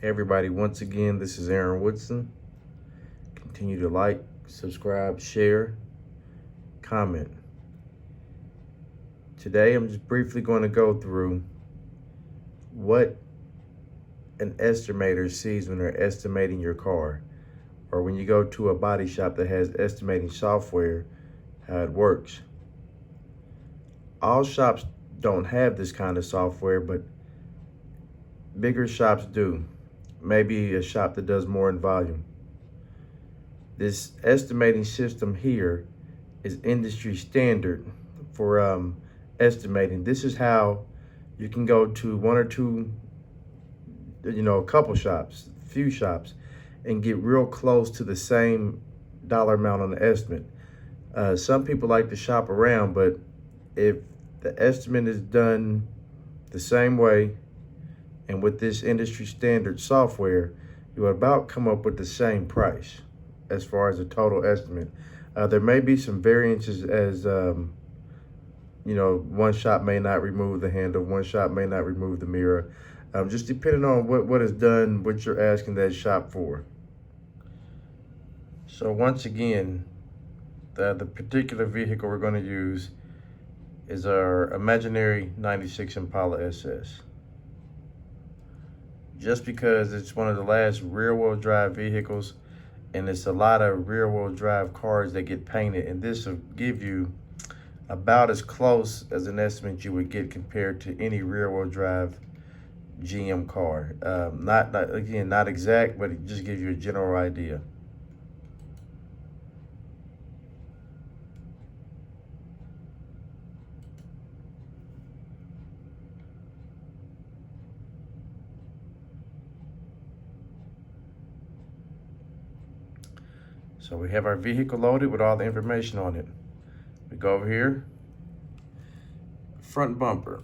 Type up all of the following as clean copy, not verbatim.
Hey everybody, once again, this is Aaron Woodson. Continue to like, subscribe, share, comment. Today I'm just briefly going to go through what an estimator sees when they're estimating your car, or when you go to a body shop that has estimating software, how it works. All shops don't have this kind of software, but bigger shops do. Maybe a shop that does more in volume. This estimating system here is industry standard for estimating. This is how you can go to one or two, a couple shops, few shops, and get real close to the same dollar amount on the estimate. Some people like to shop around, but if the estimate is done the same way and with this industry standard software, you will about come up with the same price as far as the total estimate. There may be some variances as, one shop may not remove the handle, one shop may not remove the mirror, just depending on what is done, what you're asking that shop for. So once again, the particular vehicle we're going to use is our imaginary 96 Impala SS. Just because it's one of the last rear-wheel drive vehicles, and it's a lot of rear-wheel drive cars that get painted, and this will give you about as close as an estimate you would get compared to any rear-wheel drive GM car. Not exact, but it just gives you a general idea. So we have our vehicle loaded with all the information on it. We go over here, front bumper.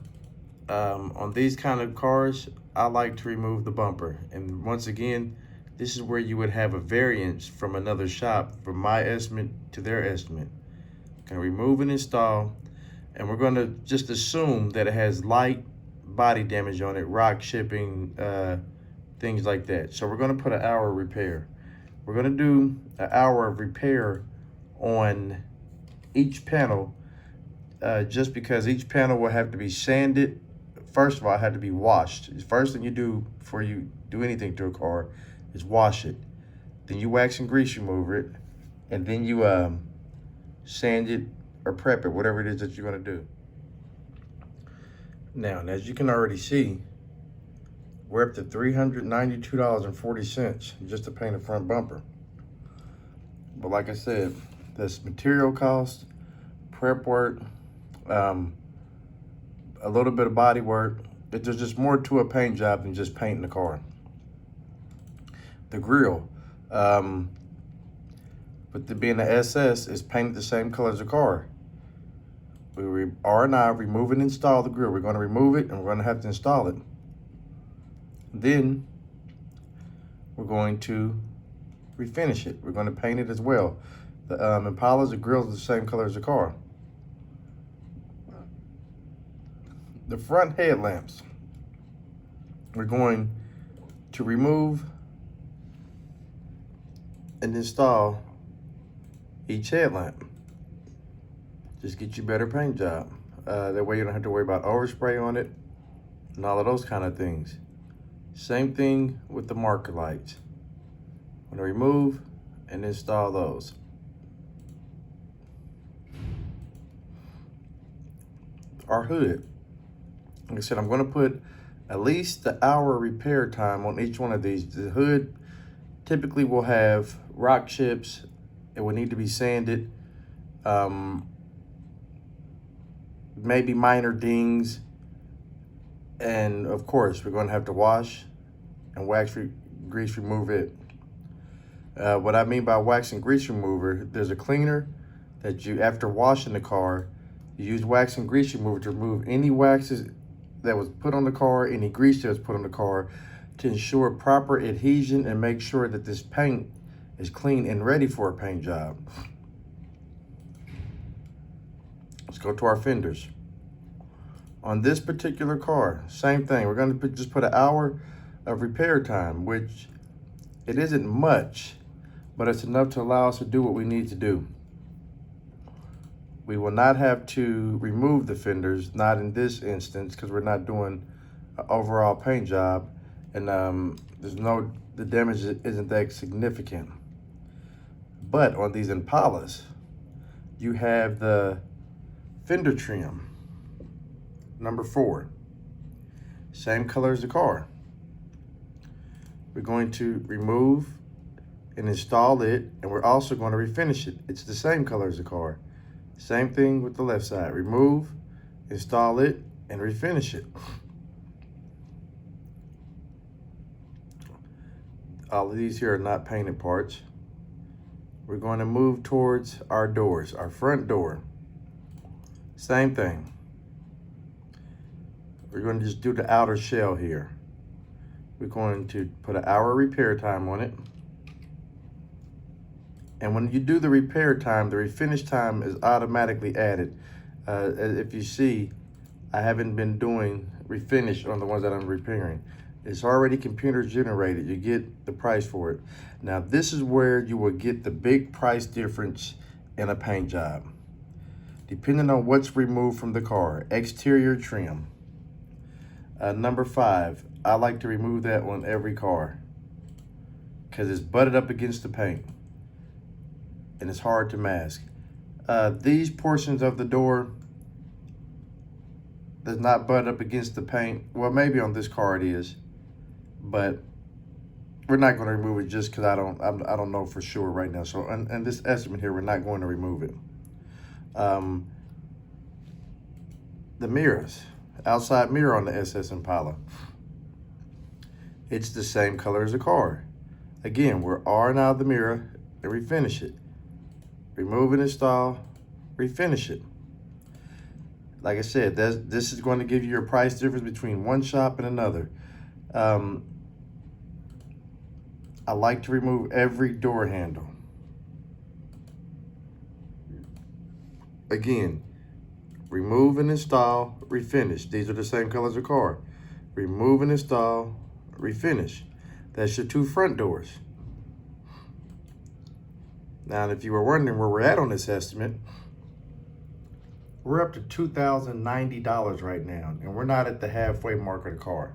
On these kind of cars, I like to remove the bumper. And once again, this is where you would have a variance from another shop, from my estimate to their estimate. Gonna remove and install, and we're gonna just assume that it has light body damage on it, rock chipping, things like that. So we're gonna put an hour repair. We're gonna do an hour of repair on each panel, just because each panel will have to be sanded. First of all, it had to be washed. The first thing you do before you do anything to a car is wash it. Then you wax and grease remover it, and then you sand it or prep it, whatever it is that you're gonna do. Now, and as you can already see, we're up to $392.40 just to paint a front bumper. But like I said, that's material cost, prep work, a little bit of body work. There's just more to a paint job than just painting the car. The grill, with being the SS, is painted the same color as the car. We R&I remove and install the grill. We're going to remove it and we're going to have to install it. Then we're going to refinish it. We're going to paint it as well. The Impalas, the grills are the same color as the car. The front headlamps, we're going to remove and install each headlamp. Just get you a better paint job. That way you don't have to worry about overspray on it and all of those kind of things. Same thing with the marker lights. I'm gonna remove and install those. Our hood. Like I said, I'm gonna put at least the hour repair time on each one of these. The hood typically will have rock chips. It will need to be sanded. Maybe minor dings. And of course, we're gonna have to wash and wax grease remove it. What I mean by wax and grease remover, there's a cleaner that you, after washing the car, you use wax and grease remover to remove any waxes that was put on the car, any grease that was put on the car, to ensure proper adhesion and make sure that this paint is clean and ready for a paint job. Let's go to our fenders. On this particular car, same thing. We're gonna just put an hour of repair time, which it isn't much, but it's enough to allow us to do what we need to do. We will not have to remove the fenders, not in this instance, because we're not doing an overall paint job, and the damage isn't that significant. But on these Impalas, you have the fender trim, number 4. Same color as the car. We're going to remove and install it, and we're also going to refinish it. It's the same color as the car. Same thing with the left side. Remove, install it, and refinish it. All of these here are not painted parts. We're going to move towards our doors, our front door. Same thing. We're going to just do the outer shell here. We're going to put an hour repair time on it. And when you do the repair time, the refinish time is automatically added. If you see, I haven't been doing refinish on the ones that I'm repairing. It's already computer generated. You get the price for it. Now, this is where you will get the big price difference in a paint job. Depending on what's removed from the car, exterior trim. Number 5, I like to remove that on every car because it's butted up against the paint and it's hard to mask. These portions of the door does not butt up against the paint. Well, maybe on this car it is, but we're not going to remove it just because I don't know for sure right now. So, and this estimate here, we're not going to remove it. The mirrors, outside mirror on the SS Impala, it's the same color as the car. Again, we're R-ing out the mirror and refinish it. Remove and install, refinish it. Like I said, this is going to give you your price difference between one shop and another. I like to remove every door handle. Again, remove and install, refinish. These are the same colors as the car. Remove and install, refinish. That's your 2 front doors. Now, if you were wondering where we're at on this estimate, we're up to $2,090 right now, and we're not at the halfway mark of the car.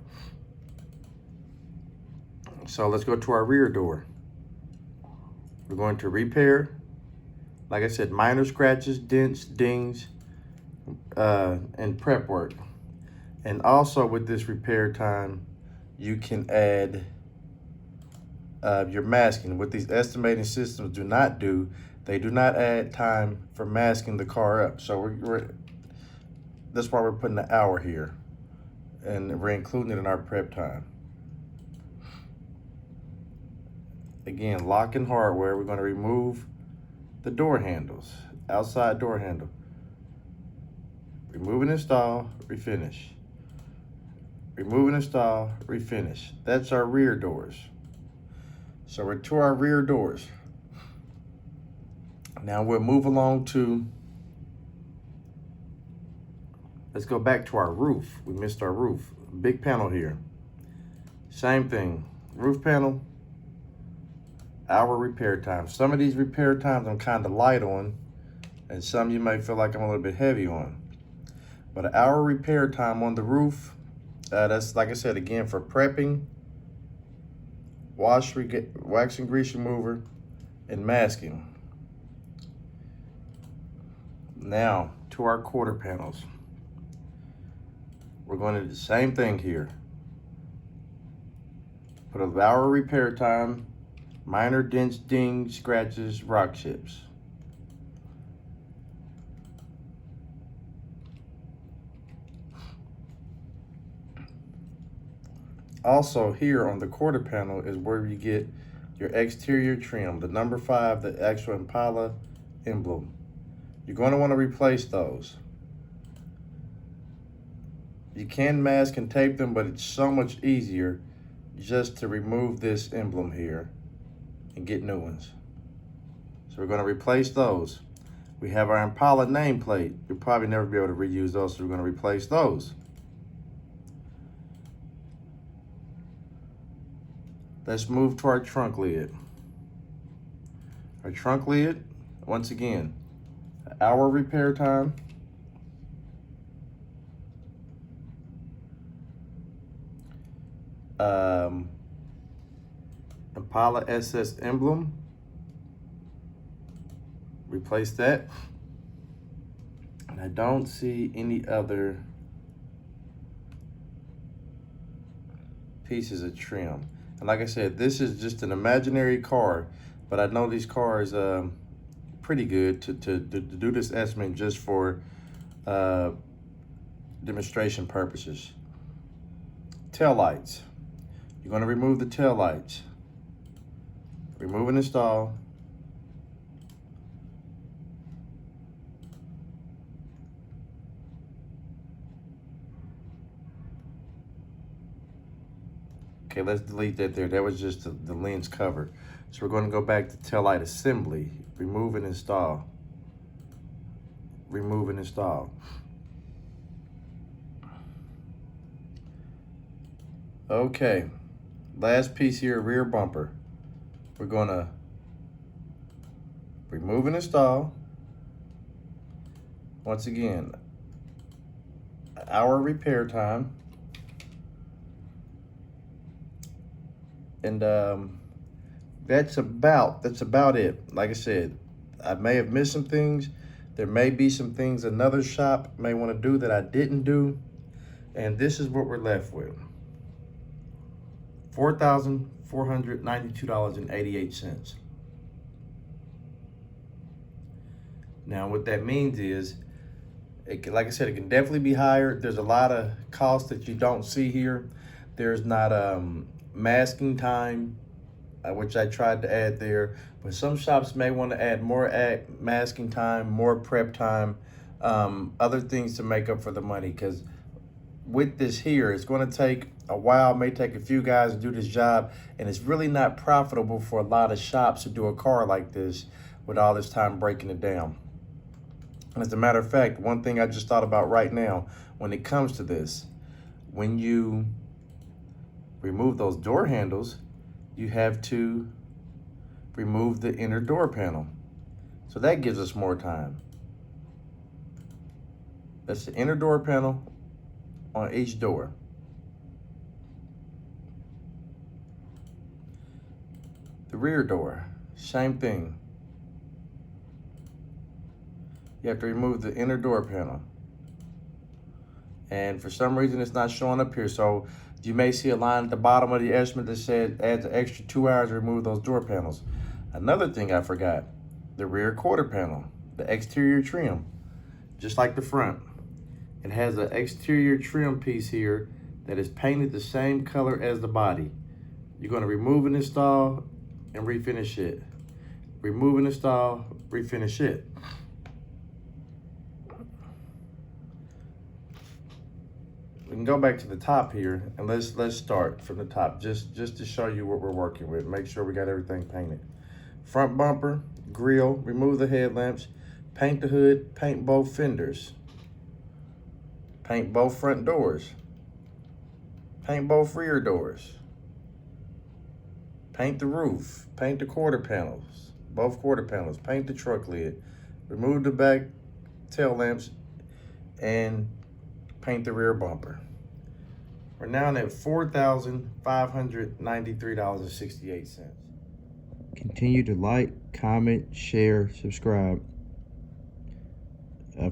So let's go to our rear door. We're going to repair, like I said, minor scratches, dents, dings, and prep work. And also with this repair time, you can add your masking. What these estimating systems do not do, they do not add time for masking the car up. So that's why we're putting an hour here, and we're including it in our prep time. Again, locking hardware, we're going to remove the door handles, outside door handle. Remove and install, refinish. Remove and install, refinish. That's our rear doors. So we're to our rear doors. Now we'll move along to, let's go back to our roof. We missed our roof. Big panel here. Same thing, roof panel, hour repair time. Some of these repair times I'm kind of light on, and some you may feel like I'm a little bit heavy on. But an hour repair time on the roof, that's, like I said, again, for prepping, wax and grease remover, and masking. Now, to our quarter panels. We're going to do the same thing here. Put an hour repair time, minor dents, dings, scratches, rock chips. Also here on the quarter panel is where you get your exterior trim, the number 5, the actual Impala emblem. You're going to want to replace those. You can mask and tape them, but it's so much easier just to remove this emblem here and get new ones. So we're going to replace those. We have our Impala nameplate. You'll probably never be able to reuse those, so we're going to replace those. Let's move to our trunk lid. Our trunk lid, once again, an hour repair time. Impala SS emblem. Replace that. And I don't see any other pieces of trim. And like I said, this is just an imaginary car, but I know these cars pretty good to do this estimate just for demonstration purposes. Tail lights. You're going to remove the tail lights. Remove and install. Okay, let's delete that there. That was just the lens cover. So we're going to go back to tail light assembly. Remove and install. Remove and install. Okay, last piece here, rear bumper. We're gonna remove and install. Once again, an hour repair time. And that's about it. Like I said, I may have missed some things. There may be some things another shop may want to do that I didn't do. And this is what we're left with. $4,492.88. Now, what that means is, like I said, it can definitely be higher. There's a lot of costs that you don't see here. There's not masking time, which I tried to add there, but some shops may want to add more masking time, more prep time, other things to make up for the money. Because with this here, it's going to take a while, may take a few guys to do this job, and it's really not profitable for a lot of shops to do a car like this with all this time breaking it down. And as a matter of fact, one thing I just thought about right now, when it comes to this, when you remove those door handles, you have to remove the inner door panel. So that gives us more time. That's the inner door panel on each door. The rear door, same thing. You have to remove the inner door panel. And for some reason, it's not showing up here. So you may see a line at the bottom of the estimate that says adds an extra 2 hours to remove those door panels. Another thing I forgot, the rear quarter panel, the exterior trim, just like the front. It has an exterior trim piece here that is painted the same color as the body. You're going to remove and install and refinish it. Remove and install, refinish it. We can go back to the top here and let's start from the top just to show you what we're working with. Make sure we got everything painted. Front bumper, grille, remove the headlamps, paint the hood, paint both fenders, paint both front doors, paint both rear doors, paint the roof, paint the quarter panels, both quarter panels, paint the truck lid, remove the back tail lamps, and paint the rear bumper. We're now at $4,593.68. Continue to like, comment, share, subscribe.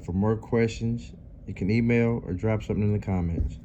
For more questions, you can email or drop something in the comments.